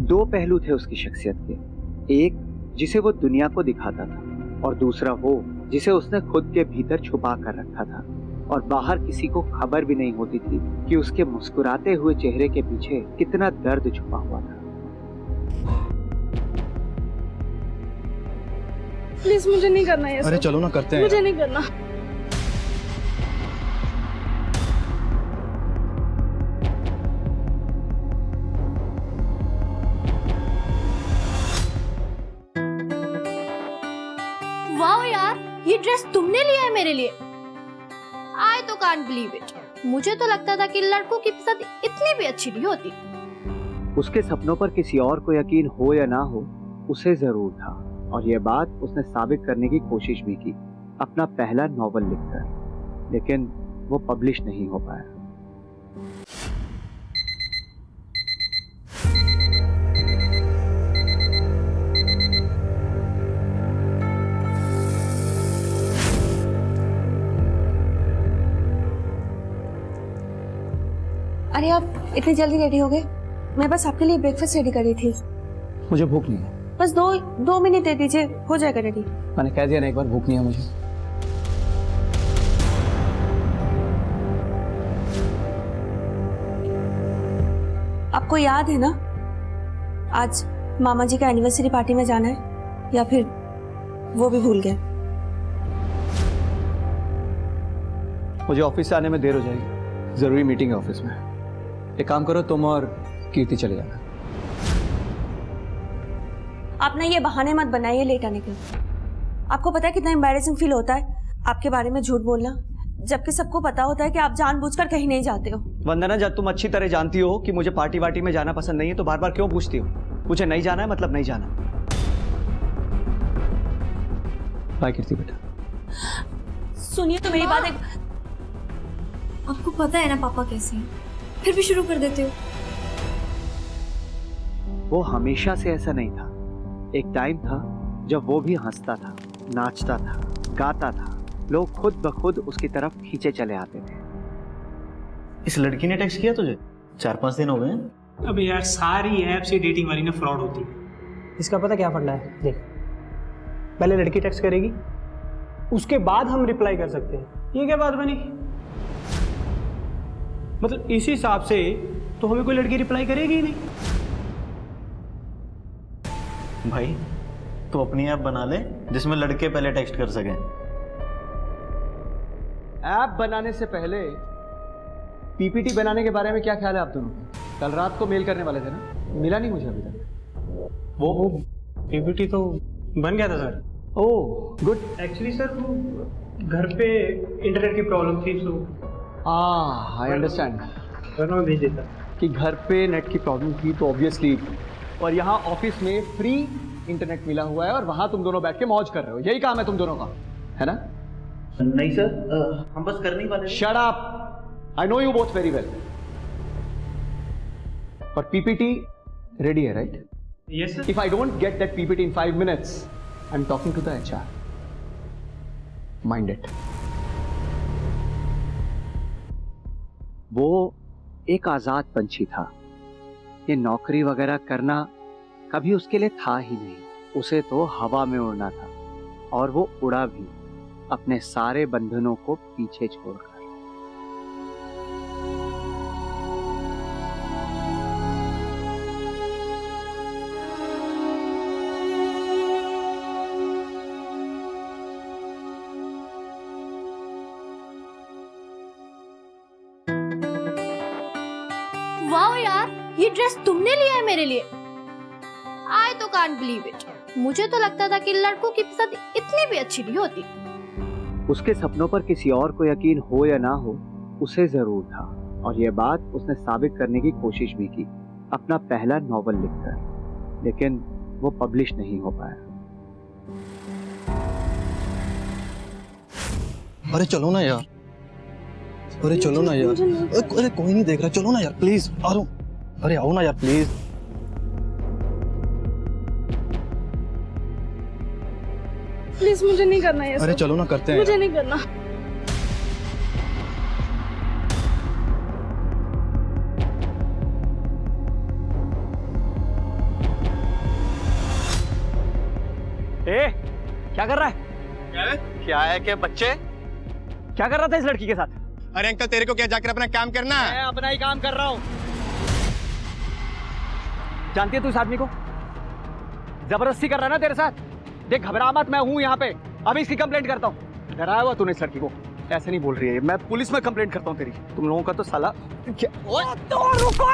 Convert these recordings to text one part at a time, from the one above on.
दो पहलू थे उसकी शख्सियत के, एक जिसे वो दुनिया को दिखाता था और दूसरा वो जिसे उसने खुद के भीतर छुपा कर रखा था और बाहर किसी को खबर भी नहीं होती थी कि उसके मुस्कुराते हुए चेहरे के पीछे कितना दर्द छुपा हुआ था। प्लीज मुझे नहीं करना ये। अरे चलो ना करते हैं। मुझे नहीं करना। वाओ यार, ये ड्रेस तुमने लिया है मेरे लिए। आई तो कांट बिलीव इट। मुझे तो लगता था कि लड़कों की पसंद इतनी भी अच्छी नहीं होती। उसके सपनों पर किसी और को यकीन हो या ना हो, उसे जरूर था, और यह बात उसने साबित करने की कोशिश भी की अपना पहला नॉवल लिखकर, लेकिन वो पब्लिश नहीं हो पाया। अरे आप इतनी जल्दी रेडी हो गए? मैं बस आपके लिए ब्रेकफास्ट रेडी कर रही थी। मुझे भूख नहीं है। बस दो मिनट दे दीजिए, हो जाएगा रेडी। मैंने कह दिया ना एक बार, भूख नहीं है मुझे। आपको याद है ना आज मामा जी का एनिवर्सरी पार्टी में जाना है, या फिर वो भी भूल गए? मुझे ऑफिस से आने में देर हो जाएगी, जरूरी मीटिंग है ऑफिस में। एक काम करो, तुम और कीर्ति चले जाना। आप ना ये बहाने मत बनाइए लेट आने के। आपको पता है कितना एम्बैरेसिंग फील होता है आपके बारे में झूठ बोलना, जबकि सबको पता होता है कि आप जानबूझकर कहीं नहीं जाते हो। वंदना, जब तुम अच्छी तरह जानती हो कि मुझे पार्टी वार्टी में जाना पसंद नहीं है, तो बार बार क्यों पूछती हो? मुझे नहीं जाना है मतलब नहीं जाना। बाय कीर्ति बेटा। सुनिए तो मेरी बात। आपको पता है ना पापा कैसे हैं, फिर भी शुरू कर देते हो। वो हमेशा से ऐसा नहीं था। एक टाइम था जब वो भी हंसता था, नाचता था, गाता था, लोग खुद ब खुद उसकी तरफ खींचे चले आते थे। इस लड़की ने टेक्स्ट किया तुझे? 4-5 दिन हो गए। अबे यार, सारी ऐप से डेटिंग वाली ना फ्रॉड होती है। इसका पता क्या फंडा है? देख, पहले लड़की टेक्स्ट करेगी, उसके बाद हम रिप्लाई कर सकते हैं। ये क्या बात बनी? मतलब इस हिसाब से तो हमें कोई लड़की रिप्लाई करेगी ही नहीं। भाई तू अपनी ऐप बना ले जिसमें लड़के पहले टेक्स्ट कर सकें। ऐप बनाने से पहले पीपीटी बनाने के बारे में क्या ख्याल है आप दोनों का? कल रात को मेल करने वाले थे ना, मिला नहीं मुझे अभी तक। वो पीपीटी तो बन गया था sir. Oh good. Actually sir वो घर पे इंटरनेट की प्रॉब्लम थी, तो आई अंडरस्टैंड भेज देता कि घर पे नेट की प्रॉब्लम थी, तो ऑब्वियसली। और यहाँ ऑफिस में फ्री इंटरनेट मिला हुआ है और वहां तुम दोनों बैठ के मौज कर रहे हो। यही काम है तुम दोनों का, है ना? नहीं सर, हम बस करने ही वाले। Shut up, I know you both very well. पर पीपीटी रेडी है, right? Yes sir. If I don't get that PPT in 5 minutes, I am talking to the HR. Mind it. वो एक आजाद पंछी था। ये नौकरी वगैरह करना कभी उसके लिए था ही नहीं। उसे तो हवा में उड़ना था, और वो उड़ा भी, अपने सारे बंधनों को पीछे छोड़कर। वाओ यार, ये ड्रेस तुमने लिया है मेरे लिए। आई तो कांट बिलीव इट। मुझे तो लगता था कि लड़कों की पसंद इतनी भी अच्छी नहीं होती। उसके सपनों पर किसी और को यकीन हो या ना हो, उसे जरूर था, और यह बात उसने साबित करने की कोशिश भी की अपना पहला नॉवल लिखकर, लेकिन वो पब्लिश नहीं हो पाया। अरे चलो ना यार, अरे चलो ना यार, अरे कोई नहीं देख रहा, चलो ना यार प्लीज। अरे आओ ना यार प्लीज। प्लीज मुझे नहीं करना ये। अरे चलो ना करते हैं। मुझे नहीं करना। ए, क्या कर रहा है? क्या है कि बच्चे? क्या कर रहा था इस लड़की के साथ? अरे अंकल तेरे को क्या जाकर अपना काम करना है? मैं अपना ही काम कर रहा हूँ। जानती है तू इस आदमी को? जबरदस्ती कर रहा है ना तेरे साथ। देख घबरा मत, मैं हूँ यहाँ पे, अभी इसकी कंप्लेंट करता हूँ। डराया हुआ तूने इस लड़की को, ऐसे नहीं बोल रही है। मैं पुलिस में कंप्लेंट करता हूँ तेरी। तुम लोगों का तो साला क्या... तो रुको।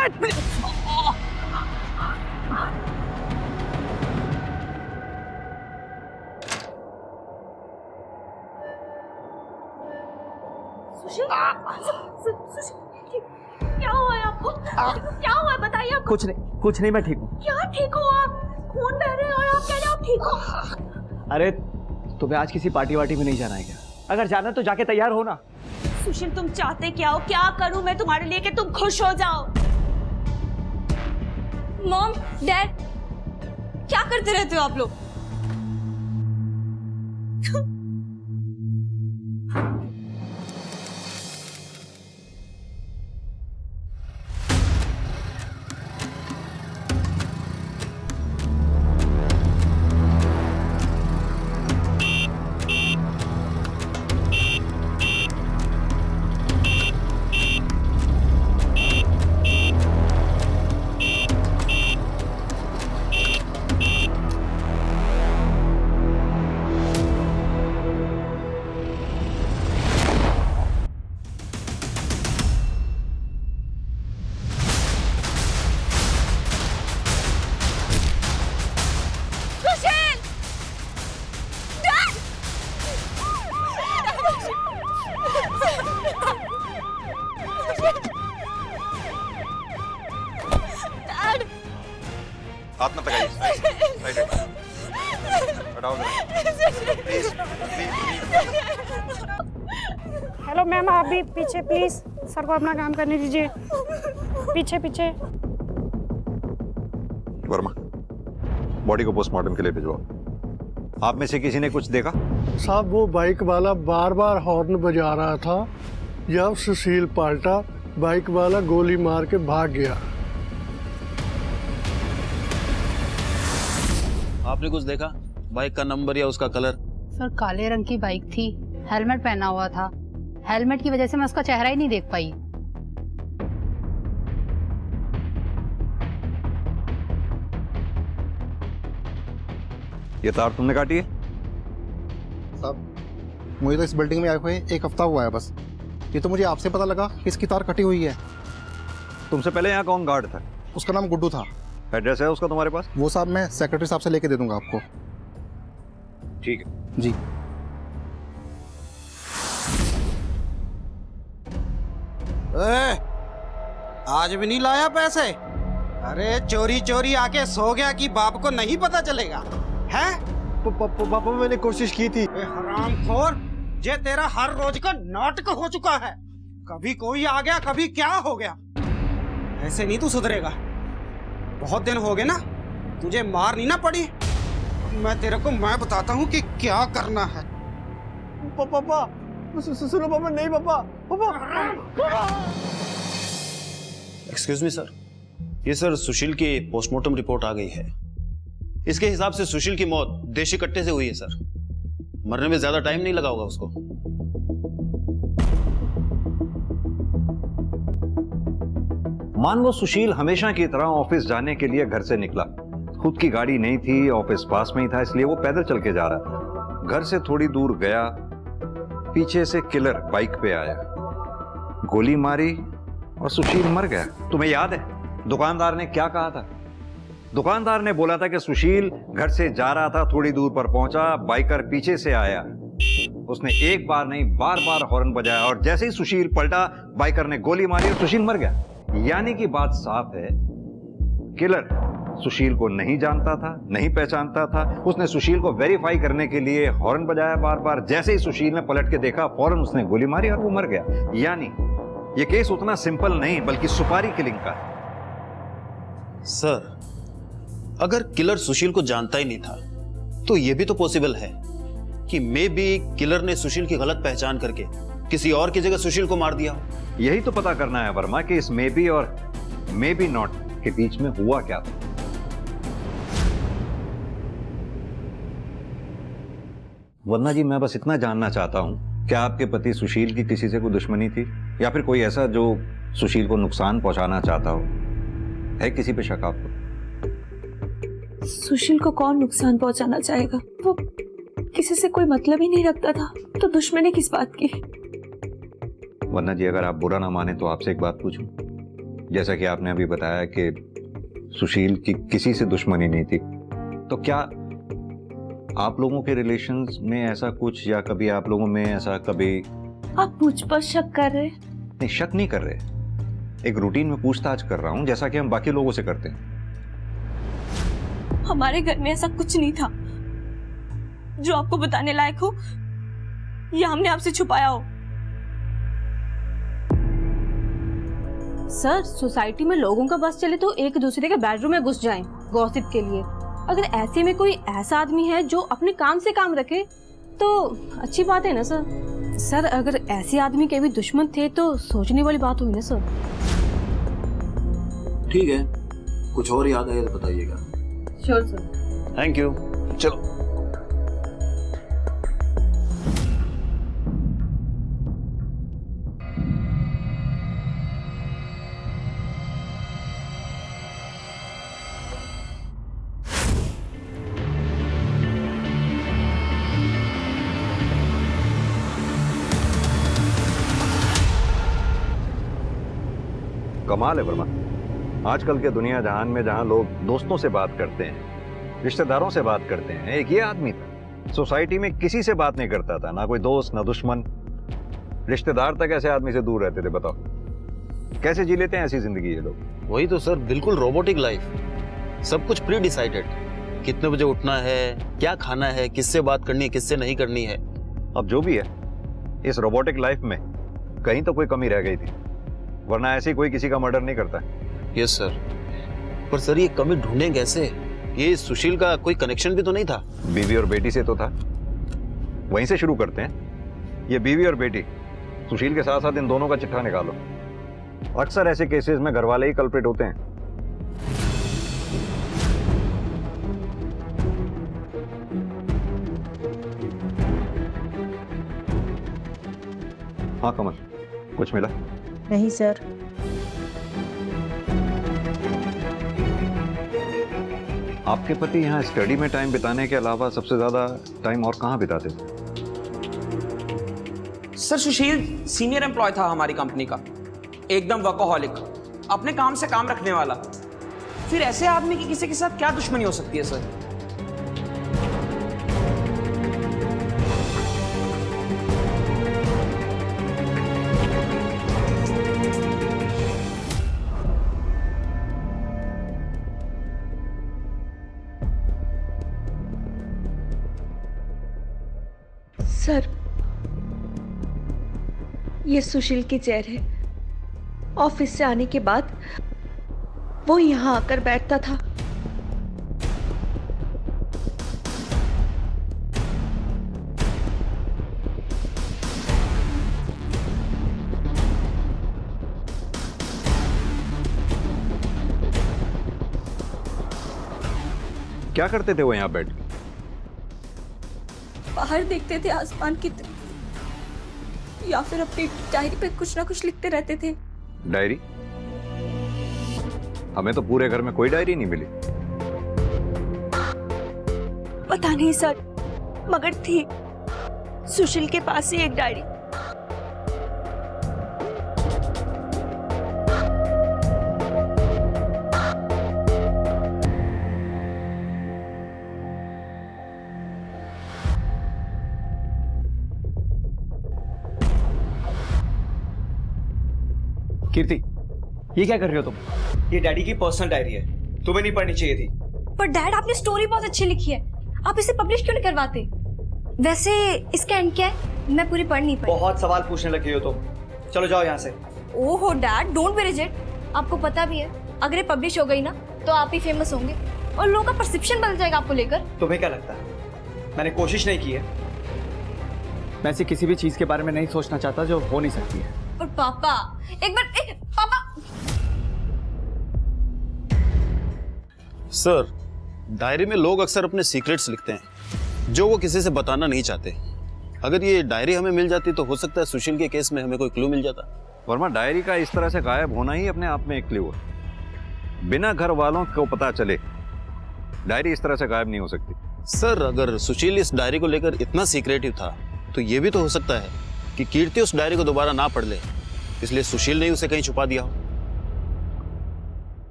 क्या हुआ है आपको? क्या हुआ है बताइए आपको? कुछ नहीं, मैं ठीक हूँ। क्या ठीक हो आप? खून बह रहे हैं और आप कह रहे हो आप ठीक हो? अरे तुम्हें आज किसी पार्टी वार्टी में नहीं जाना है क्या? अगर जाना तो जाके तैयार हो ना। सुशील तुम चाहते क्या हो? क्या करूं मैं तुम्हारे लिए कि तुम खुश हो जाओ? मॉम, डैड, क्या करते रहते हो आप लोग? हाथ मत लगाइए। हटाओ प्लीज। हेलो मैम, आप भी पीछे प्लीज, सर को अपना काम करने दीजिए। पीछे पीछे। वर्मा, बॉडी को पोस्टमार्टम के लिए भिजवाओ। आप में से किसी ने कुछ देखा? साहब वो बाइक वाला बार बार हॉर्न बजा रहा था। जब सुशील पलटा, बाइक वाला गोली मार के भाग गया। आपने कुछ देखा? बाइक का नंबर या उसका कलर? सर काले रंग की बाइक थी, हेलमेट पहना हुआ था। हेलमेट की वजह से मैं उसका चेहरा ही नहीं देख पाई। ये तार तुमने काटी है? साहब मुझे तो इस बिल्डिंग में आए हुए 1 हफ्ता हुआ है बस। ये तो मुझे आपसे पता लगा कि इसकी तार कटी हुई है। तुमसे पहले यहाँ कौन गार्ड था? उसका नाम गुड्डू था। एड्रेस है उसका तुम्हारे पास? वो साहब मैं सेक्रेटरी साहब से लेके दे दूंगा आपको। ठीक है जी। आज भी नहीं लाया पैसे? अरे चोरी चोरी आके सो गया कि बाप को नहीं पता चलेगा? हैं? पापा मैंने कोशिश की थी। हरामखोर, ये तेरा हर रोज का नाटक हो चुका है। कभी कोई आ गया, कभी क्या हो गया। ऐसे नहीं तू सुधरेगा। बहुत दिन हो गए ना, तुझे मार नहीं ना पड़ी। मैं तेरे को मैं बताता हूँ कि क्या करना है। पापा सुनो पापा, नहीं पापा। एक्सक्यूज मी सर, ये सर सुशील की पोस्टमार्टम रिपोर्ट आ गई है। इसके हिसाब से सुशील की मौत देशी कट्टे से हुई है सर। मरने में ज्यादा टाइम नहीं लगा होगा उसको। मान लो सुशील हमेशा की तरह ऑफिस जाने के लिए घर से निकला। खुद की गाड़ी नहीं थी, ऑफिस पास में ही था, इसलिए वो पैदल चल के जा रहा था। घर से थोड़ी दूर गया, पीछे से किलर बाइक पे आया, गोली मारी और सुशील मर गया। तुम्हें याद है दुकानदार ने क्या कहा था? दुकानदार ने बोला था कि सुशील घर से जा रहा था, थोड़ी दूर पर पहुंचा, बाइकर पीछे से आया। उसने एक बार नहीं बार बार हॉर्न बजाया और जैसे ही सुशील पलटा, बाइकर ने गोली मारी और सुशील मर गया। यानी कि बात साफ है, किलर सुशील को नहीं जानता था, नहीं पहचानता था। उसने सुशील को वेरीफाई करने के लिए हॉर्न बजाया बार बार। जैसे ही सुशील ने पलट के देखा, फौरन उसने गोली मारी और वो मर गया। यानी ये केस उतना सिंपल नहीं बल्कि सुपारी किलिंग का है। सर अगर किलर सुशील को जानता ही नहीं था तो यह भी तो पॉसिबल है कि मे बी किलर ने सुशील की गलत पहचान करके किसी और की जगह सुशील को मार दिया। यही तो पता करना है वर्मा कि इस मे बी और मे बी नॉट के बीच में हुआ क्या था। वरना जी मैं बस इतना जानना चाहता हूँ, क्या आपके पति सुशील की किसी से कोई दुश्मनी थी, या फिर कोई ऐसा जो सुशील को नुकसान पहुंचाना चाहता हो? है किसी पे शक आपको? सुशील को कौन नुकसान पहुंचाना चाहेगा? वो किसी से कोई मतलब ही नहीं रखता था, तो दुश्मनी किस बात की? वरना जी अगर आप बुरा ना माने तो आपसे एक बात पूछूं। जैसा कि आपने अभी बताया कि सुशील की किसी से दुश्मनी नहीं थी, तो क्या आप लोगों के रिलेशंस में ऐसा कुछ, या कभी आप लोगों में ऐसा कभी? आप मुझ पर शक कर रहे? नहीं, शक नहीं कर रहे, एक रूटीन में पूछताछ कर रहा हूं जैसा कि हम बाकी लोगों से करते हैं। हमारे घर में ऐसा कुछ नहीं था जो आपको बताने लायक हो या हमने आपसे छुपाया हो। सर, सोसाइटी में लोगों का बस चले तो एक दूसरे के बेडरूम में घुस जाएं गॉसिप के लिए। अगर ऐसे में कोई ऐसा आदमी है जो अपने काम से काम रखे तो अच्छी बात है ना सर। सर, अगर ऐसे आदमी के भी दुश्मन थे तो सोचने वाली बात हुई ना सर। ठीक है, कुछ और याद आए तो बताइएगा। Sure sir. Thank you. चलो। कमाल है वर्मा, आजकल के दुनिया जहान में जहां लोग दोस्तों से बात करते हैं, रिश्तेदारों से बात करते हैं, एक ये आदमी था सोसाइटी में किसी से बात नहीं करता था, ना कोई दोस्त ना दुश्मन, रिश्तेदार तक ऐसे आदमी से दूर रहते थे। बताओ कैसे जी लेते हैं ऐसी जिंदगी ये लोग? वही तो सर, बिल्कुल रोबोटिक लाइफ, सब कुछ प्री डिसाइडेड, कितने बजे उठना है, क्या खाना है, किससे बात करनी है, किससे नहीं करनी है। अब जो भी है, इस रोबोटिक लाइफ में कहीं तो कोई कमी रह गई थी, वरना ऐसे कोई किसी का मर्डर नहीं करता। यस सर, पर सर ये कमी ढूंढें कैसे? ये सुशील का कोई कनेक्शन भी तो नहीं था? बीवी और बेटी से तो था, वहीं से शुरू करते हैं। ये बीवी और बेटी, सुशील के साथ साथ इन दोनों का चिट्ठा निकालो। अक्सर ऐसे केसेस में घरवाले ही कल्प्रिट होते हैं। हाँ कमल, कुछ मिला? नहीं सर। आपके पति यहाँ स्टडी में टाइम बिताने के अलावा सबसे ज्यादा टाइम और कहाँ बिताते थे? सर, सुशील सीनियर एम्प्लॉय था हमारी कंपनी का, एकदम वर्कोहॉलिक, अपने काम से काम रखने वाला। फिर ऐसे आदमी की किसी के साथ क्या दुश्मनी हो सकती है सर? सर, ये सुशील की चेयर है। ऑफिस से आने के बाद वो यहाँ आकर बैठता था। क्या करते थे वो यहाँ बैठ के? बाहर देखते थे आसमान की तरफ, या फिर अपनी डायरी पे कुछ ना कुछ लिखते रहते थे। डायरी? हमें तो पूरे घर में कोई डायरी नहीं मिली। पता नहीं सर, मगर थी सुशील के पास ही एक डायरी। कीर्ति, ये क्या कर रही हो तुम? ये डैडी की पर्सनल डायरी है, तुम्हें नहीं पढ़नी चाहिए थी। पर डैड, आपने स्टोरी बहुत अच्छी लिखी है, आप इसे पब्लिश क्यों नहीं करवाते? वैसे इसका एंड क्या है? मैं पूरी पढ़ नहीं पाई। बहुत सवाल पूछने लगी हो तुम, चलो जाओ यहाँ से। ओहो डैड, डोंट बी रिजिड। आपको पता भी है अगर ये पब्लिश हो गई ना तो आप ही फेमस होंगे और लोगों का परसेप्शन बदल जाएगा आपको लेकर। तुम्हें क्या लगता है मैंने कोशिश नहीं की है? मैं ऐसी किसी भी चीज के बारे में नहीं सोचना चाहता जो हो नहीं सकती है। और पापा, एक बार पापा। सर, डायरी में लोग अक्सर अपने सीक्रेट्स लिखते हैं, जो वो किसी से बताना नहीं चाहते। अगर ये डायरी हमें मिल जाती तो हो सकता है सुशील के केस में हमें कोई क्लू मिल जाता। वर्मा, डायरी का इस तरह से गायब होना ही अपने आप में एक क्लू है। बिना घर वालों को पता चले डायरी इस तरह से गायब नहीं हो सकती। सर, अगर सुशील इस डायरी को लेकर इतना सीक्रेटिव था तो ये भी तो हो सकता है कि कीर्ति उस डायरी को दोबारा ना पढ़ ले, इसलिए सुशील ने उसे कहीं छुपा दिया हो।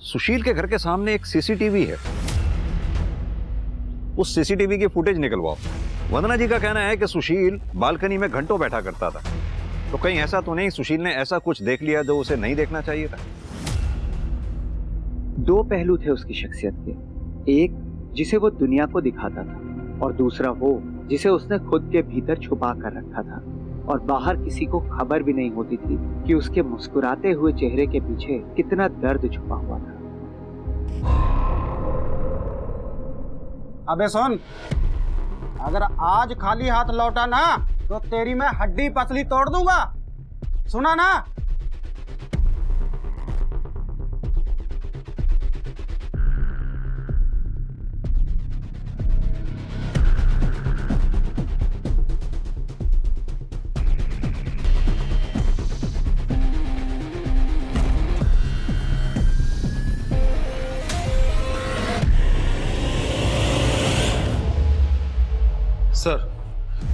सुशील के घर के सामने एक सीसीटीवी है, उस सीसीटीवी की फुटेज निकलवाओ। वंदना जी का कहना है कि सुशील बालकनी में घंटों बैठा करता था, तो कहीं ऐसा तो नहीं सुशील ने ऐसा कुछ देख लिया जो उसे नहीं देखना चाहिए था? दो पहलू थे उसकी शख्सियत के, एक जिसे वो दुनिया को दिखाता था और दूसरा वो जिसे उसने खुद के भीतर छुपा कर रखा था और बाहर किसी को खबर भी नहीं होती थी कि उसके मुस्कुराते हुए चेहरे के पीछे कितना दर्द छुपा हुआ था। अबे सुन, अगर आज खाली हाथ लौटा ना तो तेरी मैं हड्डी पसली तोड़ दूंगा, सुना ना? सर,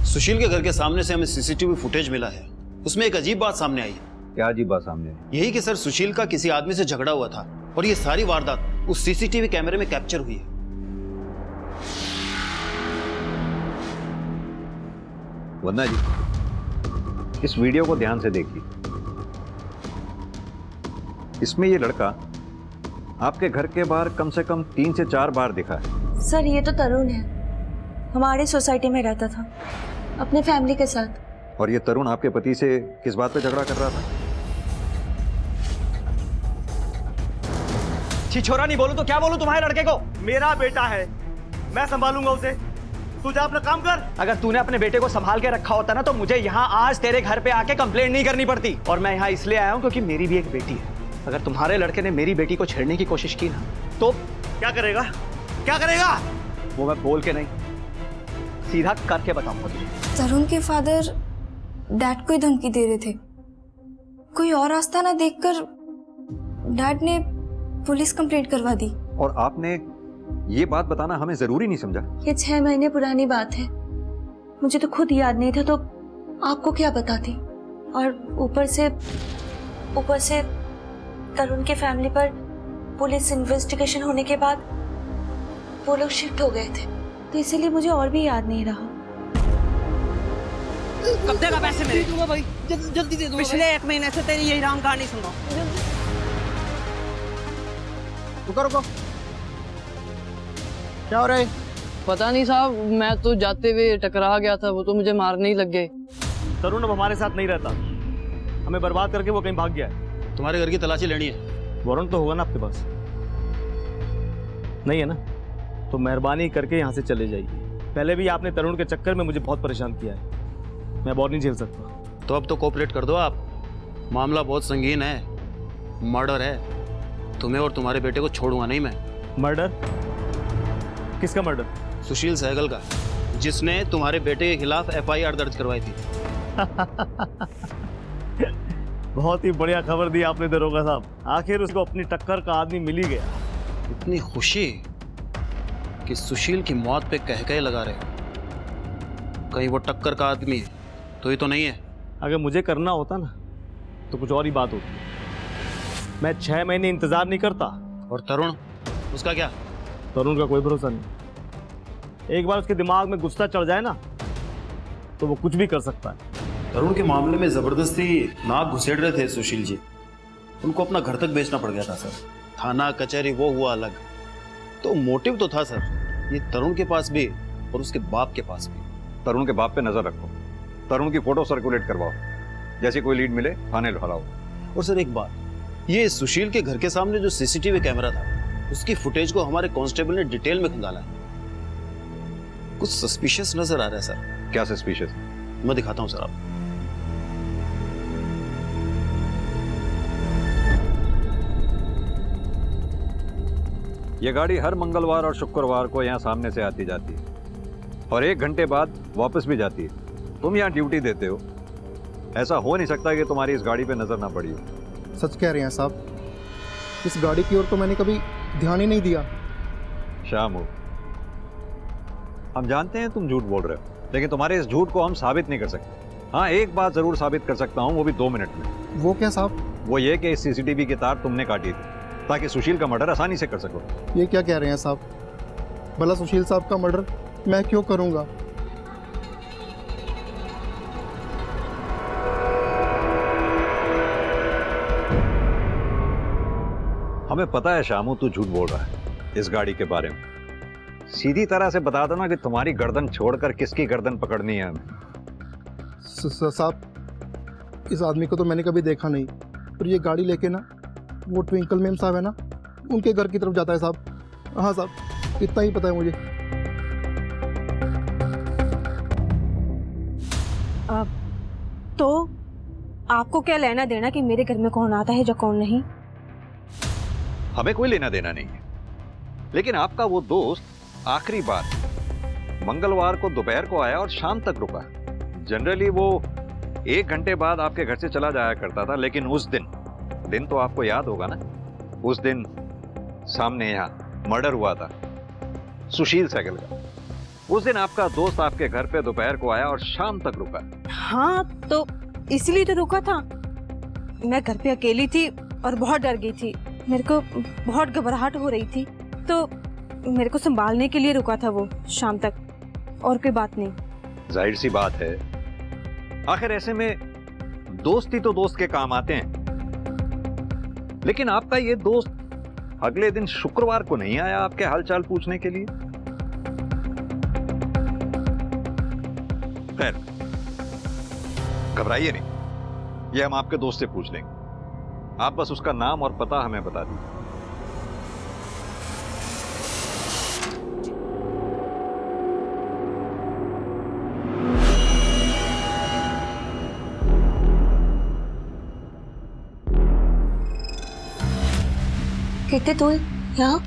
सुशील के घर के सामने से हमें सीसीटीवी फुटेज मिला है। उसमें एक अजीब बात सामने आई है। क्या अजीब बात सामने आई? यही कि सर, सुशील का किसी आदमी से झगड़ा हुआ था और ये सारी वारदात उस सीसीटीवी कैमरे में कैप्चर हुई है। वंदना जी, इस वीडियो को ध्यान से देखिए। इसमें ये लड़का आपके घर के बाहर कम से कम 3 से 4 बार दिखा है। सर, ये तो तरुण है, हमारी सोसाइटी में रहता था अपने फैमिली के साथ। और ये तरुण आपके पति से किस बात पे झगड़ा कर रहा था? छिछोरा नहीं बोलूं तो क्या बोलूं तुम्हारे लड़के को? मेरा बेटा है, मैं संभालूंगा उसे, तू जा अपना काम कर। अगर तूने अपने बेटे को संभाल के रखा होता ना तो मुझे यहाँ आज तेरे घर पे आके कंप्लेंट नहीं करनी पड़ती। और मैं यहाँ इसलिए आया हूँ क्योंकि मेरी भी एक बेटी है। अगर तुम्हारे लड़के ने मेरी बेटी को छेड़ने की कोशिश की ना तो क्या करेगा? क्या करेगा वो मैं बोल के नहीं, सीधा करके बताऊंगा तुझे। तरुण के फादर डैड को ही धमकी दे रहे थे। कोई और रास्ता ना देखकर डैड ने पुलिस कंप्लेंट करवा दी। और आपने ये बात बताना हमें जरूरी नहीं समझा? ये 6 महीने पुरानी बात है, मुझे तो खुद याद नहीं था, तो आपको क्या बताती। और ऊपर से तरुण के फैमिली पर पुलिस इन्वेस्टिगेशन होने के बाद वो लोग शिफ्ट हो गए थे, तो इसीलिए मुझे और भी याद नहीं रहा। कब देगा पैसे मेरे? दूंगा भाई, जल्दी दे दूंगा। पिछले 1 महीने से तेरी यही राम कहानी सुन रहा हूं। रुको, क्या हो रहा है? पता नहीं साहब, मैं तो जाते हुए टकरा गया था, वो तो मुझे मारने ही लग गए। तरुण अब हमारे साथ नहीं रहता, हमें बर्बाद करके वो कहीं भाग गया है। तुम्हारे घर की तलाशी लेनी है। वारंट तो होगा ना आपके पास? नहीं है ना? तो मेहरबानी करके यहाँ से चले जाइए। पहले भी आपने तरुण के चक्कर में मुझे बहुत परेशान किया है, मैं बहुत नहीं झेल सकता। तो अब तो कोऑपरेट कर दो आप, मामला बहुत संगीन है, मर्डर है। तुम्हें और तुम्हारे बेटे को छोड़ूंगा नहीं मैं। मर्डर? किसका मर्डर? सुशील सहगल का, जिसने तुम्हारे बेटे के खिलाफ FIR दर्ज करवाई थी। बहुत ही बढ़िया खबर दी आपने दरोगा साहब, आखिर उसको अपनी टक्कर का आदमी मिल ही गया। इतनी खुशी कि सुशील की मौत पे कह लगा रहे हो, कहीं वो टक्कर का आदमी है तो ये तो नहीं है। अगर मुझे करना होता ना तो कुछ और ही बात होती। मैं 6 महीने इंतजार नहीं करता। और तरुण, उसका क्या? तरुण का कोई भरोसा नहीं, एक बार उसके दिमाग में गुस्सा चढ़ जाए ना तो वो कुछ भी कर सकता है। तरुण के मामले में जबरदस्ती नाक घुसेड़ रहे थे सुशील जी, उनको अपना घर तक बेचना पड़ गया था सर। थाना कचहरी वो हुआ अलग, तो मोटिव तो था सर, ये तरुण के पास भी और उसके बाप के पास भी। तरुण के बाप पे नजर रखो, तरुण की फोटो सर्कुलेट करवाओ, जैसी कोई लीड मिले थाने लौटाओ। और सर एक बात, ये सुशील के घर के सामने जो CCTV कैमरा था उसकी फुटेज को हमारे कांस्टेबल ने डिटेल में खंगाला है। कुछ सस्पिशियस नजर आ रहा है सर। क्या सस्पिशियस? मैं दिखाता हूं सर आपको। ये गाड़ी हर मंगलवार और शुक्रवार को यहाँ सामने से आती जाती है। और 1 घंटे बाद वापस भी जाती है। तुम यहाँ ड्यूटी देते हो, ऐसा हो नहीं सकता कि तुम्हारी इस गाड़ी पे नजर ना पड़ी हो। सच कह रहे हैं साहब, इस गाड़ी की ओर तो मैंने कभी ध्यान ही नहीं दिया। शामू, हम जानते हैं तुम झूठ बोल रहे हो, लेकिन तुम्हारे इस झूठ को हम साबित नहीं कर सकते। हाँ, एक बात जरूर साबित कर सकता हूँ, वो भी 2 मिनट में। वो क्या साहब? वो ये कि इस सीसीटीवी की तार तुमने काटी थी ताकि सुशील का मर्डर आसानी से कर सको। ये क्या कह रहे हैं साहब? भला सुशील साहब का मर्डर मैं क्यों करूंगा? हमें पता है शामू, तू झूठ बोल रहा है इस गाड़ी के बारे में। सीधी तरह से बता दो ना कि तुम्हारी गर्दन छोड़कर किसकी गर्दन पकड़नी है हमें। साहब, इस आदमी को तो मैंने कभी देखा नहीं, पर ये गाड़ी लेके ना वो ट्विंकल मैम साहब है ना, उनके घर की तरफ जाता है साहब। हाँ साहब, इतना ही पता है मुझे। तो आपको क्या लेना देना कि मेरे घर में कौन आता है या कौन नहीं? हमें कोई लेना देना नहीं है, लेकिन आपका वो दोस्त आखिरी बार मंगलवार को दोपहर को आया और शाम तक रुका। जनरली वो 1 घंटे बाद आपके घर से चला जाया करता था, लेकिन उस दिन तो आपको याद होगा ना, उस दिन सामने यहाँ मर्डर हुआ था सुशील सहगल का। उस दिन आपका दोस्त आपके घर पे दोपहर को आया और शाम तक रुका। हाँ, तो इसलिए तो रुका था। मैं घर पे अकेली थी और बहुत डर गई थी, मेरे को बहुत घबराहट हो रही थी, तो मेरे को संभालने के लिए रुका था वो शाम तक, और कोई बात नहीं। जाहिर सी बात है, आखिर ऐसे में दोस्ती तो दोस्त के काम आते हैं। लेकिन आपका ये दोस्त अगले दिन शुक्रवार को नहीं आया आपके हालचाल पूछने के लिए। खैर, घबराइए नहीं, ये हम आपके दोस्त से पूछ लेंगे। आप बस उसका नाम और पता हमें बता दीजिए। कहते तू यहाँ?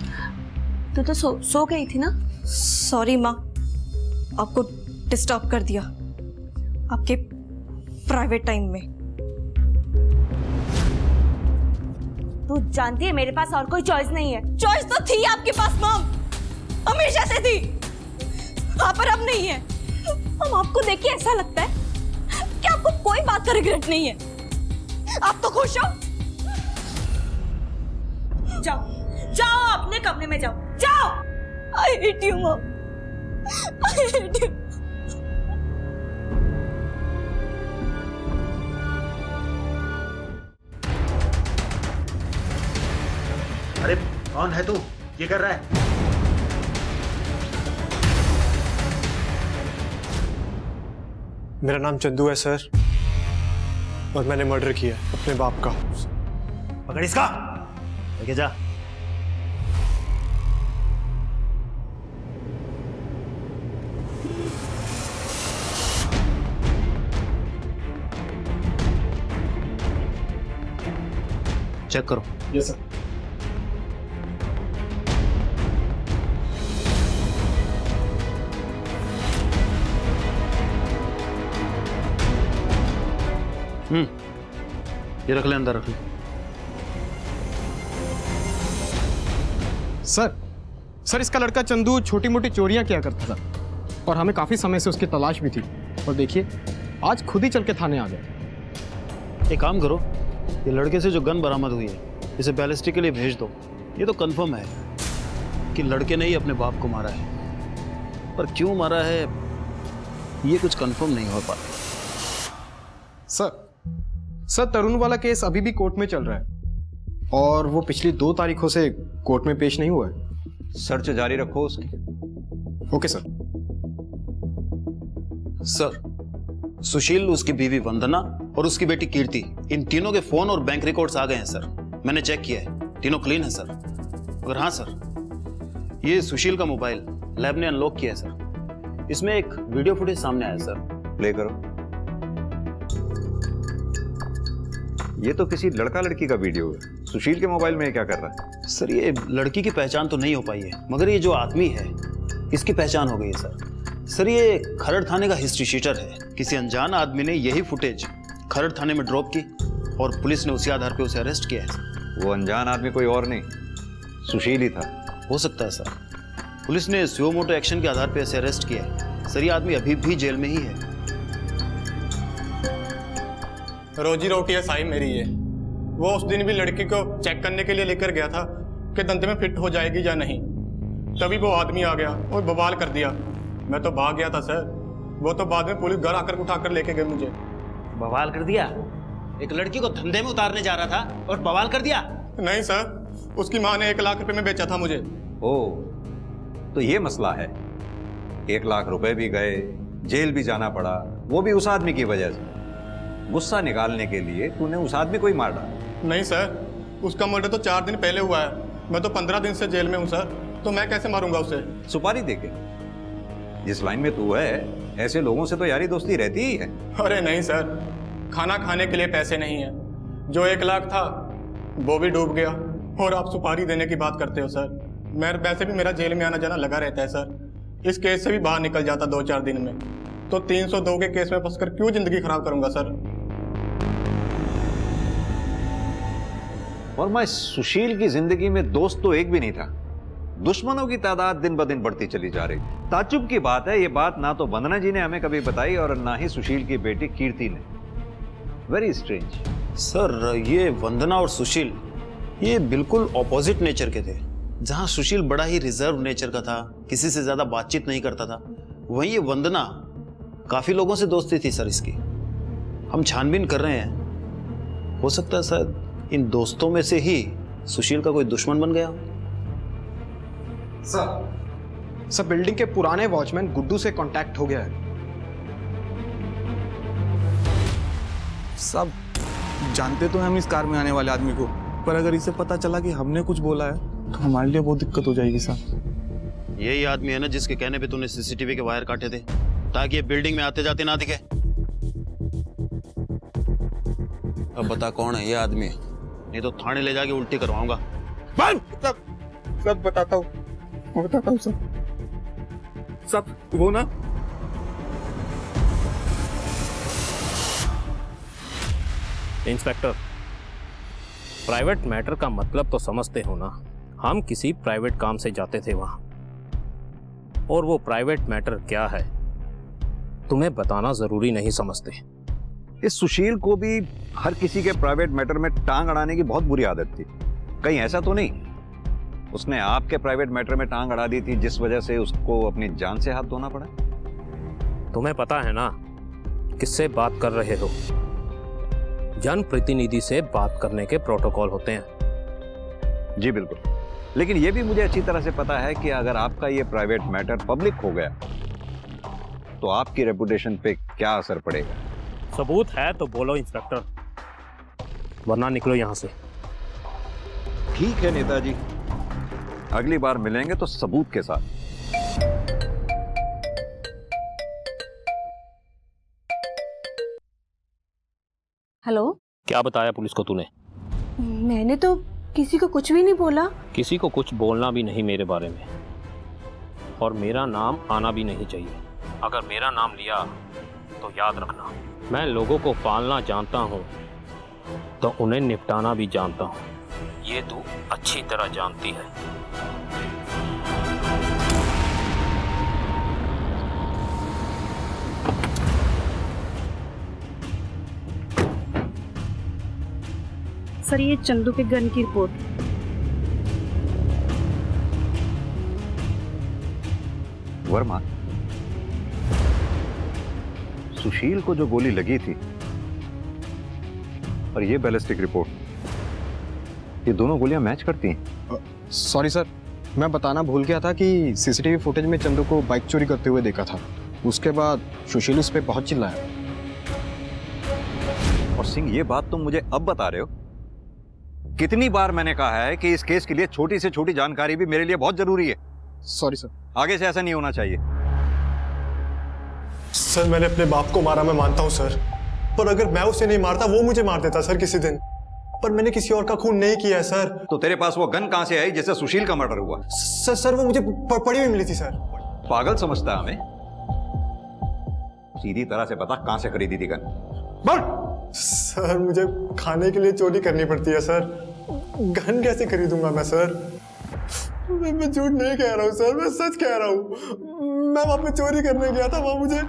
तू तो सो गई थी ना? सॉरी माँ, आपको डिस्टर्ब कर दिया आपके प्राइवेट टाइम में। तू जानती है मेरे पास और कोई चॉइस नहीं है। चॉइस तो थी आपके पास मॉम, हमेशा से थी, हाँ पर अब नहीं है। हम आपको देख के ऐसा लगता है कि आपको कोई बात का रिग्रेट नहीं है। आप तो खुश हो। जाओ जाओ, अपने कमरे में जाओ, जाओ। I hate you mom, I hate you. अरे कौन है तू? ये कर रहा है? मेरा नाम चंदू है सर, और मैंने मर्डर किया अपने बाप का। पकड़ इसका, लेके जा। चेक करो। Yes sir. ये रख ले, अंदर रख ले। सर इसका लड़का चंदू छोटी मोटी चोरियां किया करता था और हमें काफी समय से उसकी तलाश भी थी, और देखिए आज खुद ही चल के थाने आ गए। एक काम करो, ये लड़के से जो गन बरामद हुई है इसे बैलिस्टिक के लिए भेज दो। ये तो कंफर्म है कि लड़के ने ही अपने बाप को मारा है, पर क्यों मारा है ये कुछ कंफर्म नहीं हो पा रहा। सर तरुण वाला केस अभी भी कोर्ट में चल रहा है और वो पिछली 2 तारीखों से कोर्ट में पेश नहीं हुआ है। सर्च जारी रखो उसकी। Okay sir. सर, सुशील, उसकी बीवी वंदना और उसकी बेटी कीर्ति, इन तीनों के फोन और बैंक रिकॉर्ड्स आ गए हैं सर। मैंने चेक किया है, तीनों क्लीन है सर। और हाँ सर, ये सुशील का मोबाइल लैब ने अनलॉक किया है सर। इसमें एक वीडियो फुटेज सामने आया सर। प्ले करो। ये तो किसी लड़का लड़की का वीडियो है। सुशील के मोबाइल में ये क्या कर रहा है? सर, ये लड़की की पहचान तो नहीं हो पाई है, मगर ये जो आदमी है इसकी पहचान हो गई है सर। सर ये खरड़ थाने का हिस्ट्री शीटर है। किसी अनजान आदमी ने यही फुटेज खरड़ थाने में ड्रॉप की और पुलिस ने उसी आधार पे उसे अरेस्ट किया है। वो अनजान आदमी कोई और नहीं, सुशील ही था। हो सकता है सर, पुलिस ने सुओ मोटो एक्शन के आधार पे इसे अरेस्ट किया है। सर ये आदमी अभी भी जेल में ही है। रोजी रोटी है साई मेरी ये। वो उस दिन भी लड़की को चेक करने के लिए लेकर गया था कि दंत में फिट हो जाएगी या नहीं, तभी वो आदमी आ गया और बवाल कर दिया। मैं तो भाग गया था सर, वो तो बाद में पुलिस घर आकर उठाकर लेके गए मुझे। बवाल कर दिया? एक लड़की को धंधे में उतारने जा रहा था और बवाल कर दिया? नहीं सर, उसकी माँ ने 1 लाख रुपए में बेचा था मुझे। ओ, तो ये मसला है। 1 लाख रुपए भी गए, जेल भी जाना पड़ा, वो भी उस आदमी की वजह से। गुस्सा निकालने के लिए तूने उस आदमी को ही मार डाला। नहीं सर, उसका मर्डर तो 4 दिन पहले हुआ है। मैं तो 15 दिन से जेल में हूँ सर, तो मैं कैसे मारूंगा उसे? सुपारी देके? जिस लाइन में तू है, ऐसे लोगों से तो यारी दोस्ती रहती ही है। अरे नहीं सर, खाना खाने के लिए पैसे नहीं है। जो 1 लाख था वो भी डूब गया और आप सुपारी देने की बात करते हो सर। मैं वैसे भी मेरा जेल में आना जाना लगा रहता है सर। इस केस से भी बाहर निकल जाता 2-4 दिन में, तो 302 के केस में फंसकर क्यों जिंदगी खराब करूंगा सर? और मैं सुशील की जिंदगी में दोस्त तो एक भी नहीं था, दुश्मनों की तादाद दिन ब दिन बढ़ती चली जा रही। ताज्जुब की बात है, ये बात ना तो वंदना जी ने हमें कभी बताई और ना ही सुशील की बेटी कीर्ति ने। Very strange. सर ये वंदना और सुशील ये बिल्कुल ऑपोजिट नेचर के थे। जहां सुशील बड़ा ही रिजर्व नेचर का था, किसी से ज्यादा बातचीत नहीं करता था, वहीं ये वंदना काफी लोगों से दोस्ती थी सर इसकी। हम छानबीन कर रहे हैं, हो सकता है सर इन दोस्तों में से ही सुशील का कोई दुश्मन बन गया। सर बिल्डिंग के पुराने वॉचमैन गुड्डू से कांटेक्ट हो गया है। सब जानते तो हैं हम इस कार में आने वाले आदमी को, पर अगर इसे पता चला कि हमने कुछ बोला है तो हमारे लिए बहुत दिक्कत हो जाएगी सर। यही आदमी है ना जिसके कहने पे तूने सीसीटीवी के वायर काटे थे ताकि ये बिल्डिंग में आते जाते ना दिखे? अब बता कौन है ये आदमी, नहीं तो थाने ले जाके उल्टी करवाऊंगा। सब बताता हूँ सब वो ना इंस्पेक्टर, प्राइवेट मैटर का मतलब तो समझते हो ना। हम किसी प्राइवेट काम से जाते थे वहां, और वो प्राइवेट मैटर क्या है तुम्हें बताना जरूरी नहीं समझते। इस सुशील को भी हर किसी के प्राइवेट मैटर में टांग अड़ाने की बहुत बुरी आदत थी। कहीं ऐसा तो नहीं उसने आपके प्राइवेट मैटर में टांग अड़ा दी थी जिस वजह से उसको अपनी जान से हाथ धोना पड़ा? तुम्हें पता है ना किससे बात कर रहे हो? जनप्रतिनिधि से बात करने के प्रोटोकॉल होते हैं। जी बिल्कुल, लेकिन यह भी मुझे अच्छी तरह से पता है कि अगर आपका ये प्राइवेट मैटर पब्लिक हो गया तो आपकी रेपुटेशन पे क्या असर पड़ेगा। सबूत है तो बोलो इंस्पेक्टर, वरना निकलो यहां से। ठीक है नेताजी, अगली बार मिलेंगे तो सबूत के साथ। हेलो, क्या बताया पुलिस को तूने? मैंने तो किसी को कुछ भी नहीं बोला। किसी को कुछ बोलना भी नहीं मेरे बारे में, और मेरा नाम आना भी नहीं चाहिए। अगर मेरा नाम लिया तो याद रखना, मैं लोगों को पालना जानता हूँ तो उन्हें निपटाना भी जानता हूँ। ये तू अच्छी तरह जानती है। सर ये चंदू के गन की रिपोर्ट। वर्मा, सुशील को जो गोली लगी थी और ये बैलिस्टिक रिपोर्ट, ये दोनों गोलियां मैच करती हैं। सॉरी सर, मैं बताना भूल गया था कि सीसीटीवी फुटेज में चंदू को बाइक चोरी करते हुए देखा था। उसके बाद सुशील उस पर बहुत चिल्लाया। और सिंह, ये बात तुम मुझे अब बता रहे हो? कितनी बार मैंने कहा है कि इस केस के लिए छोटी से छोटी जानकारी भी मेरे लिए बहुत जरूरी है। सॉरी सर, आगे से ऐसा नहीं होना चाहिए। सर मैंने अपने बाप को मारा, मैं मानता हूँ सर, पर अगर मैं उसे नहीं मारता वो मुझे मार देता सर किसी दिन। पर मैंने किसी और का खून नहीं किया है सर। तो तेरे पास वो गन कहां से आई जिससे सुशील का मर्डर हुआ? सर वो मुझे पड़ी हुई मिली थी सर। पागल समझता है हमें? सीधी तरह से बता कहां से खरीदी थी गन? बोल। सर मुझे खाने के लिए चोरी करनी पड़ती है सर, गन कैसे खरीदूंगा मैं सर? मैं झूठ नहीं कह रहा हूँ सर, मैं सच कह रहा हूँ। मैं वहां पे चोरी करने गया था, वहां मुझे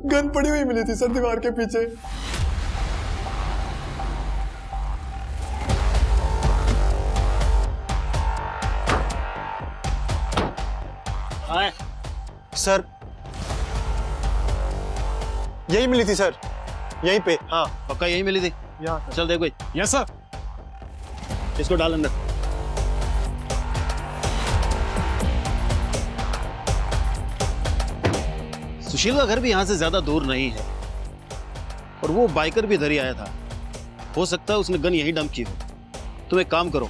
गन पड़ी हुई मिली थी सर दीवार के पीछे। सर यही मिली थी सर, यहीं पे। हाँ पक्का यही मिली थी। चल देखो। Yes sir. इसको डाल अंदर। सुशील का घर भी यहाँ से ज्यादा दूर नहीं है और वो बाइकर भी इधर ही आया था। हो सकता है उसने गन यही डंप की हो। तुम एक काम करो,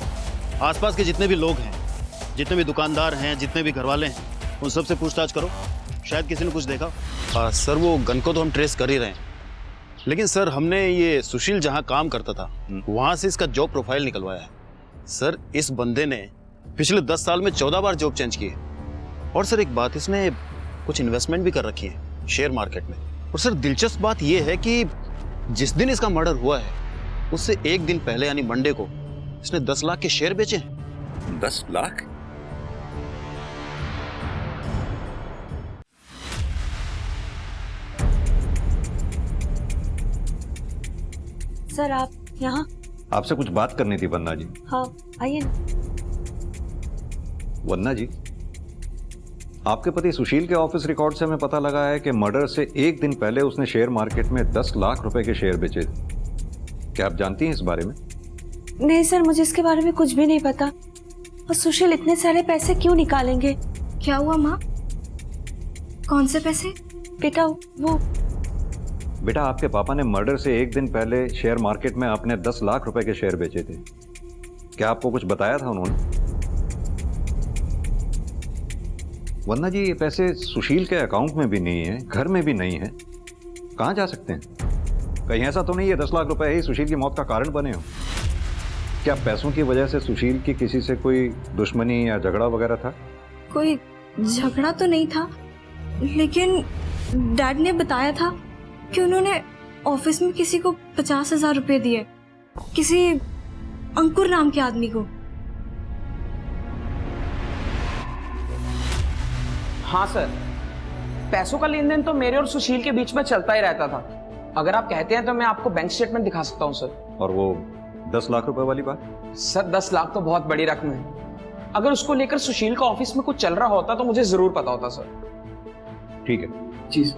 आसपास के जितने भी लोग हैं, जितने भी दुकानदार हैं, जितने भी घरवाले हैं, उन सबसे पूछताछ करो, शायद किसी ने कुछ देखा। सर वो गन को तो हम ट्रेस कर ही रहे हैं, लेकिन सर हमने ये सुशील जहाँ काम करता था वहाँ से इसका जॉब प्रोफाइल निकलवाया है। सर इस बंदे ने पिछले 10 साल में 14 बार जॉब चेंज की है। और सर एक बात, इसने कुछ इन्वेस्टमेंट भी कर रखी है शेयर मार्केट में। और सर दिलचस्प बात यह है कि जिस दिन इसका मर्डर हुआ है उससे एक दिन पहले यानी मंडे को इसने 10 लाख के शेयर बेचे हैं। 10 लाख? सर आप यहाँ? आपसे कुछ बात करनी थी वन्ना जी। हाँ आइए ना। वन्ना जी, आपके पति सुशील के ऑफिस रिकॉर्ड से हमें पता लगा है कि मर्डर से एक दिन पहले उसने शेयर मार्केट में 10 लाख रुपए के शेयर बेचे थे। क्या आप जानती हैं इस बारे में? नहीं सर, मुझे इसके बारे में कुछ भी नहीं पता। और सुशील इतने सारे पैसे क्यों निकालेंगे? क्या हुआ माँ? कौन से पैसे? बेटा आपके पापा ने मर्डर से एक दिन पहले शेयर मार्केट में अपने 10 लाख रुपए के शेयर बेचे थे। क्या आपको कुछ बताया था उन्होंने? वन्ना जी ये पैसे सुशील के अकाउंट में भी नहीं है, घर में भी नहीं है, कहां जा सकते हैं? कहीं ऐसा तो नहीं है 10 लाख रुपए ही सुशील की मौत का कारण बने हो? क्या पैसों की वजह से सुशील की किसी से कोई दुश्मनी या झगड़ा वगैरह था? कोई झगड़ा तो नहीं था, लेकिन डैड ने बताया था कि उन्होंने ऑफिस में किसी को 50,000 रुपए दिए, किसी अंकुर नाम के आदमी को। हाँ सर, पैसों का लेन देन तो मेरे और सुशील के बीच में चलता ही रहता था। अगर आप कहते हैं तो मैं आपको बैंक स्टेटमेंट दिखा सकता हूँ सर। और वो 10 लाख रुपए वाली बात? सर 10 लाख तो बहुत बड़ी रकम है। अगर उसको लेकर सुशील का ऑफिस में कुछ चल रहा होता तो मुझे जरूर पता होता सर। ठीक है जी।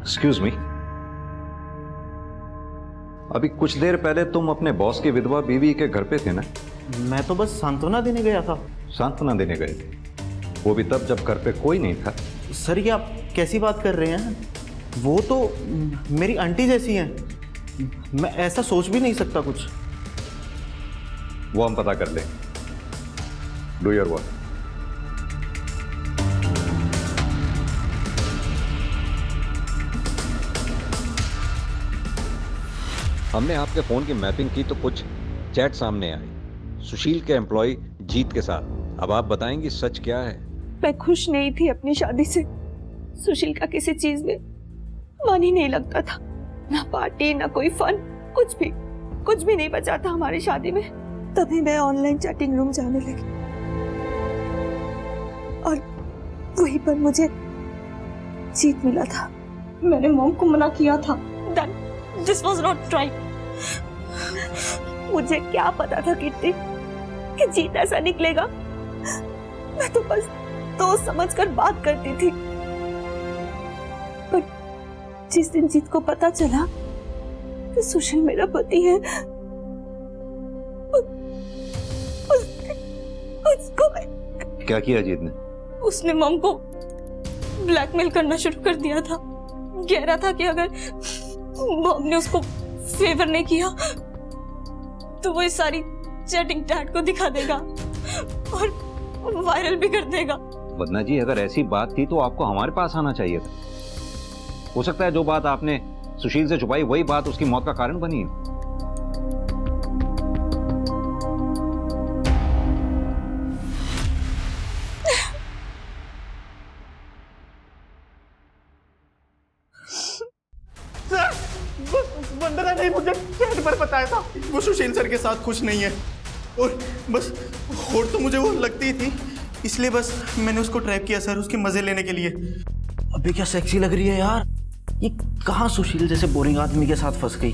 एक्सक्यूज मी, अभी कुछ देर पहले तुम अपने बॉस की विधवा बीवी के घर पे थे ना? मैं तो बस सांत्वना देने गया था। सांत्वना देने गए थे? वो भी तब जब घर पे कोई नहीं था। सर ये आप कैसी बात कर रहे हैं? वो तो मेरी आंटी जैसी हैं, मैं ऐसा सोच भी नहीं सकता कुछ। वो हम पता कर लें। Do your work. हमने आपके फोन की मैपिंग की तो कुछ चैट सामने आए सुशील के एम्प्लॉय जीत के साथ। अब आप बताएंगी सच क्या है? मैं खुश नहीं थी अपनी शादी से। सुशील का किसी चीज में मन ही नहीं लगता था, ना पार्टी ना कोई फन, कुछ भी नहीं बचा था हमारी शादी में। तभी मैं ऑनलाइन चैटिंग रूम जाने लगी और वहीं पर मुझे जीत मिला था। मैंने मॉम को मना किया था that this was not right। मुझे क्या पता था कितनी कि जीत ऐसा निकलेगा। मैं तो बस दोस्त समझकर बात करती थी, पर जिस दिन जीत को पता चला कि सुशील मेरा पति है, उसको क्या किया जीत ने? उसने मॉम को ब्लैकमेल करना शुरू कर दिया था। कह रहा था कि अगर मॉम ने उसको फेवर नहीं किया तो वो इस सारी चैटिंग डैड को दिखा देगा और वायरल भी कर देगा। वदना जी, अगर ऐसी बात थी तो आपको हमारे पास आना चाहिए था। हो सकता है जो बात आपने सुशील से छुपाई वही बात उसकी मौत का कारण बनी है। वंदना ने मुझे चैट पर बताया था वो सुशील सर के साथ खुश नहीं है, और बस होड़ तो मुझे वो लगती थी, इसलिए बस मैंने उसको ट्रैप किया सर, उसके मजे लेने के लिए। अबे क्या सेक्सी लग रही है यार, ये कहाँ सुशील जैसे बोरिंग आदमी के साथ फंस गई।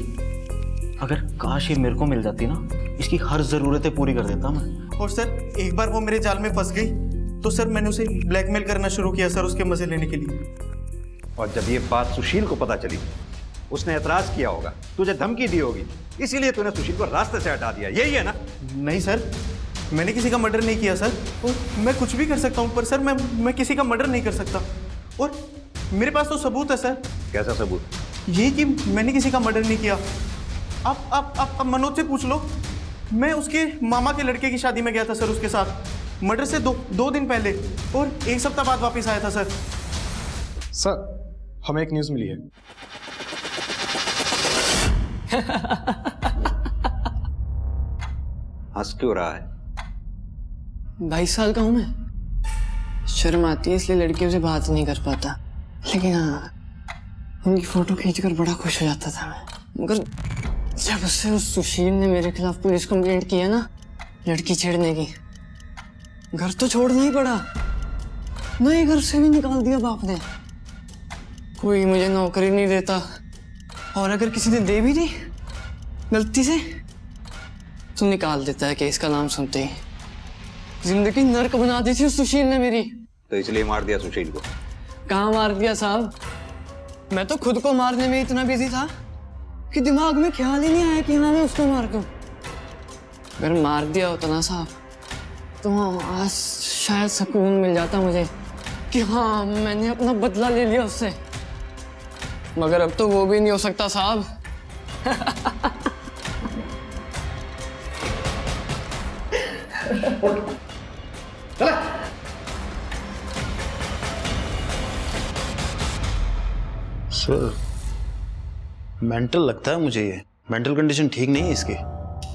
अगर काश ये मेरे को मिल जाती ना, इसकी हर जरूरतें पूरी कर देता मैं। और सर एक बार वो मेरे जाल में फंस गई तो सर मैंने उसे ब्लैकमेल करना शुरू किया सर, उसके मजे लेने के लिए। और जब ये बात सुशील को पता चली, उसने एतराज किया होगा, तुझे धमकी दी होगी, इसीलिए तूने सुशील को रास्ते से हटा दिया, यही है ना? नहीं सर, मैंने किसी का मर्डर नहीं किया सर, और मैं कुछ भी कर सकता हूँ, पर सर मैं किसी का मर्डर नहीं कर सकता। और मेरे पास तो सबूत है सर। कैसा सबूत? ये कि मैंने किसी का मर्डर नहीं किया। आप मनोज से पूछ लो, मैं उसके मामा के लड़के की शादी में गया था सर उसके साथ, मर्डर से दो दिन पहले, और एक सप्ताह बाद वापस आया था सर। सर हमें एक न्यूज़ मिली है। हंस क्यों रहा है? 22 साल का हूं मैं, शर्म आती है इसलिए लड़कियों से बात नहीं कर पाता, लेकिन हाँ उनकी फोटो खींचकर बड़ा खुश हो जाता था मैं। मगर जब से उस सुशील ने मेरे खिलाफ पुलिस कंप्लेंट की है ना, लड़की छेड़ने की, घर तो छोड़ना ही पड़ा, नए घर से भी निकाल दिया बाप ने। कोई मुझे नौकरी नहीं देता, और अगर किसी ने दे भी दी गलती से तो निकाल देता है केस का नाम सुनते ही। जिंदगी नर्क बना दी थी उस सुशील ने मेरी। तो इसलिए मार दिया सुशील को? कहाँ मार दिया साहब, मैं तो खुद को मारने में इतना बिजी था कि दिमाग में ख्याल ही नहीं आया कि हाँ मैं उसको मार दूं। अगर मार दिया होता ना साहब तो आज शायद सुकून मिल जाता मुझे कि हाँ मैंने अपना बदला ले लिया उससे, मगर अब तो वो भी नहीं हो सकता साहब। सर मेंटल लगता है मुझे, ये मेंटल कंडीशन ठीक नहीं है इसकी।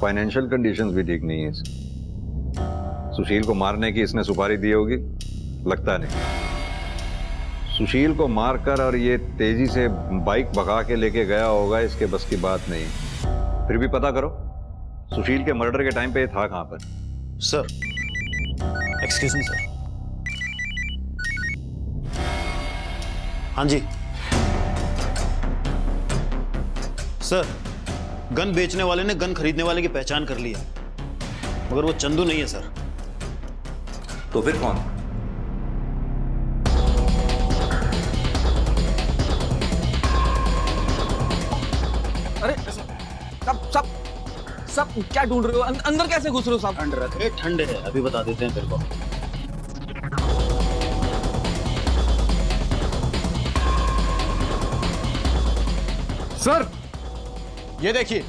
फाइनेंशियल कंडीशंस भी ठीक नहीं है इसकी। सुशील को मारने की इसने सुपारी दी होगी, लगता नहीं। सुशील को मारकर और ये तेजी से बाइक भगा के लेके गया होगा, इसके बस की बात नहीं। फिर भी पता करो सुशील के मर्डर के टाइम पे ये था कहां पर? Sir excuse me sir. हाँ जी सर, गन बेचने वाले ने गन खरीदने वाले की पहचान कर ली है, मगर वो चंदू नहीं है सर। तो फिर कौन? अरे सब क्या ढूंढ रहे हो? अंदर कैसे घुस रहे हो साहब? ठंड रखे, ठंड है, अभी बता देते हैं तेरे को। सर ये देखिए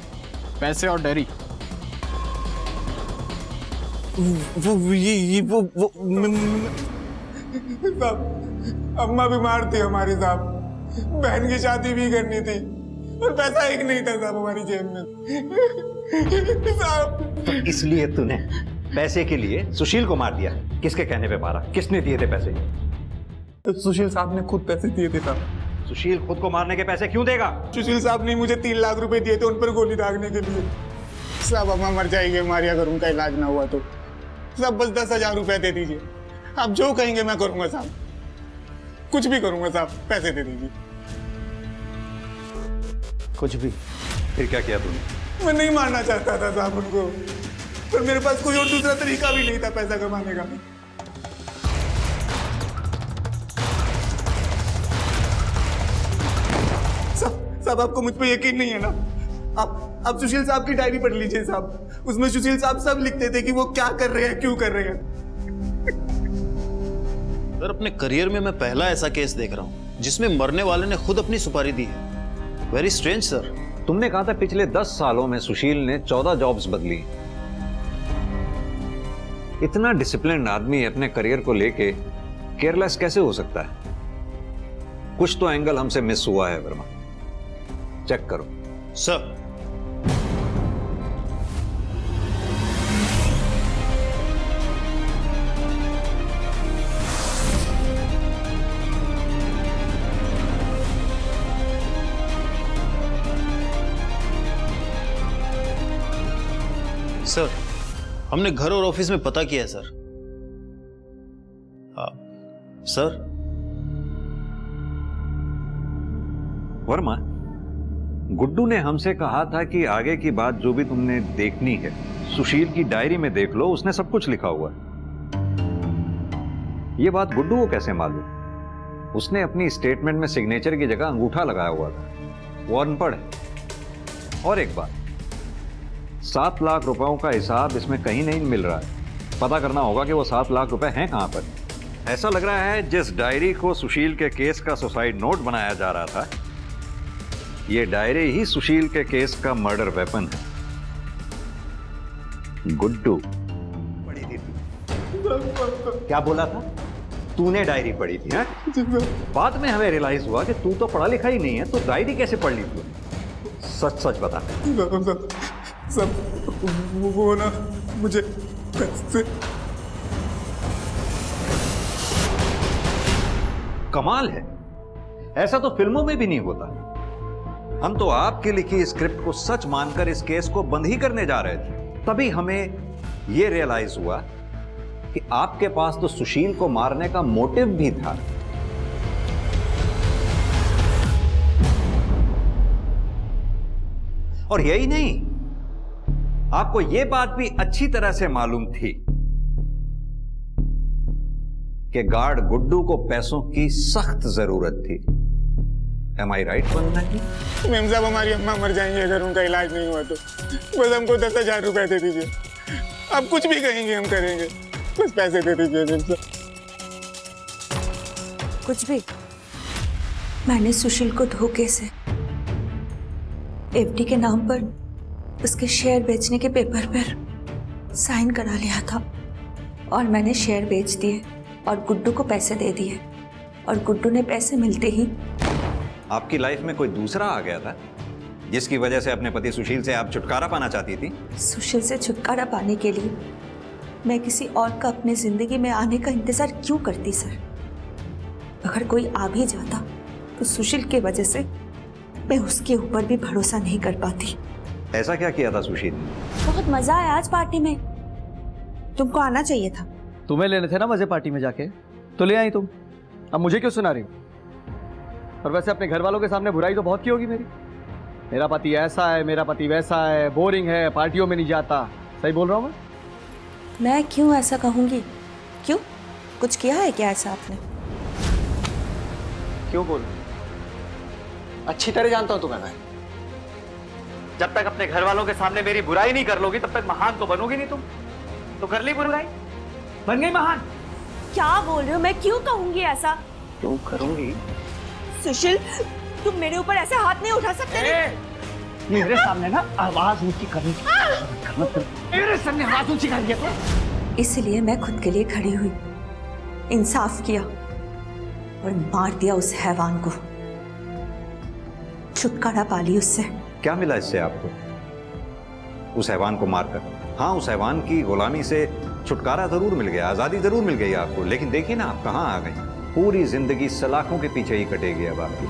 पैसे और डायरी। साहब अम्मा बीमार थी हमारी साहब, बहन की शादी भी करनी थी और पैसा एक नहीं था साहब हमारी जेब में साहब। इसलिए तूने पैसे के लिए सुशील को मार दिया? किसके कहने पे मारा? किसने दिए थे पैसे? सुशील साहब ने खुद पैसे दिए थे साहब। सुशील खुद को मारने के पैसे क्यों देगा? सुशील साहब ने मुझे 3 लाख रुपए दिए थे उन पर गोली दागने के लिए। साहब अम्मा मर जाएगी हमारी अगर उनका इलाज ना हुआ तो। साहब बस 10,000 रुपए दे दीजिए, आप जो कहेंगे मैं करूंगा साहब, कुछ भी करूंगा साहब, पैसे दे दीजिए। कुछ भी? फिर क्या किया तूने? मैं नहीं मारना चाहता था साहब उनको, पर मेरे पास कोई और दूसरा तरीका भी नहीं था पैसा कमाने का। साहब आपको मुझ पे यकीन नहीं है ना? आप सुशील साहब की डायरी पढ़ लीजिए साहब, उसमें सुशील साहब सब लिखते थे कि वो क्या कर रहे हैं, क्यों कर रहे हैं। सर अपने करियर में मैं पहला ऐसा केस देख रहा हूँ जिसमें मरने वाले ने खुद अपनी सुपारी दी है। Very strange sir. तुमने कहा था पिछले 10 सालों में सुशील ने 14 जॉब्स बदली, इतना डिसिप्लिन आदमी अपने करियर को लेके केयरलेस कैसे हो सकता है? कुछ तो एंगल हमसे मिस हुआ है वर्मा, चेक करो। सर, सर, हमने घर और ऑफिस में पता किया है सर। सर, वर्मा, गुड्डू ने हमसे कहा था कि आगे की बात जो भी तुमने देखनी है सुशील की डायरी में देख लो, उसने सब कुछ लिखा हुआ है। ये बात गुड्डू को कैसे मालूम? उसने अपनी स्टेटमेंट में सिग्नेचर की जगह अंगूठा लगाया हुआ था। वो अनपढ़ है। और एक बात, 7 लाख रुपयों का हिसाब इसमें कहीं नहीं मिल रहा है। पता करना होगा कि वो 7 लाख रुपए हैं कहां पर। ऐसा लग रहा है जिस डायरी को सुशील के केस का सुसाइड नोट बनाया जा रहा था, ये डायरी ही सुशील के केस का मर्डर वेपन है। गुड्डू पढ़ी थी तू? क्या बोला था? तूने डायरी पढ़ी थी? बाद में हमें रियलाइज हुआ कि तू तो पढ़ा लिखा ही नहीं है, तो डायरी कैसे पढ़ ली तू? सच सच बता। सब वो ना मुझे पैसे। कमाल है, ऐसा तो फिल्मों में भी नहीं होता। हम तो आपकी लिखी स्क्रिप्ट को सच मानकर इस केस को बंद ही करने जा रहे थे। तभी हमें यह रियलाइज हुआ कि आपके पास तो सुशील को मारने का मोटिव भी था। और यही नहीं, आपको यह बात भी अच्छी तरह से मालूम थी कि गार्ड गुड्डू को पैसों की सख्त जरूरत थी। Am I right Vandana ji? Ma'am साहब, हमारी अम्मा मर जाएंगी अगर उनका इलाज नहीं हुआ तो। बस हमको 10,000 रुपए दे दीजिए। आप कुछ भी कहेंगे हम करेंगे, बस पैसे दे दीजिए मेम साहब। कुछ भी? मैंने सुशील को धोखे से एफडी के नाम पर उसके शेयर बेचने के पेपर पर साइन करा लिया था, और मैंने शेयर बेच दिए और गुड्डू को पैसे दे दिए, और गुड्डू ने पैसे मिलते ही आपकी लाइफ में कोई दूसरा आ गया था जिसकी वजह से अपने पति सुशील से आप छुटकारा पाना चाहती थी? सुशील से छुटकारा पाने के लिए मैं किसी और का अपनी जिंदगी में आने का इंतजार क्यों करती सर? अगर कोई आ भी जाता तो सुशील की वजह से मैं उसके ऊपर भी भरोसा नहीं कर पाती। ऐसा क्या किया था सुशील ने? बहुत मजा आया आज पार्टी में, तुमको आना चाहिए था। तुम्हें लेने थे ना मजे पार्टी में जाके, तो ले आई तुम। अब मुझे क्यों सुना रही हो? और वैसे अपने घर वालों के सामने बुराई तो बहुत की होगी मेरी। मेरा पति ऐसा है, मेरा पति वैसा है, बोरिंग है, पार्टियों में नहीं जाता। सही बोल रहा हूँ मैं क्यों ऐसा कहूंगी? क्यों, कुछ किया है क्या ऐसा आपने? क्यों बोल? अच्छी तरह जानता हूं तुम्हें मैं। जब तक अपने घर वालों के सामने मेरी बुराई नहीं कर लोगी तब तक महान तो बनोगी नहीं तुम। तो कर ली बुराई, बन गई महान। क्या बोल रहे हो? मैं क्यों कहूंगी ऐसा? क्यों करूंगी? सुशील, तुम मेरे ऊपर ऐसे हाथ नहीं उठा सकते। मेरे सामने ना आवाज ऊंची करनी, मेरे सामने आवाज ऊंची कर दिया तो। इसलिए मैं खुद के लिए खड़ी हुई, इंसाफ किया और मार दिया उस हैवान को, छुटकारा पा ली उससे। क्या मिला इससे आपको उस हैवान को मारकर? हाँ, उस हैवान की गुलामी से छुटकारा जरूर मिल गया, आजादी जरूर मिल गई आपको, लेकिन देखिए ना आप कहाँ आ गई। पूरी जिंदगी सलाखों के पीछे ही कटेगी अब आपकी।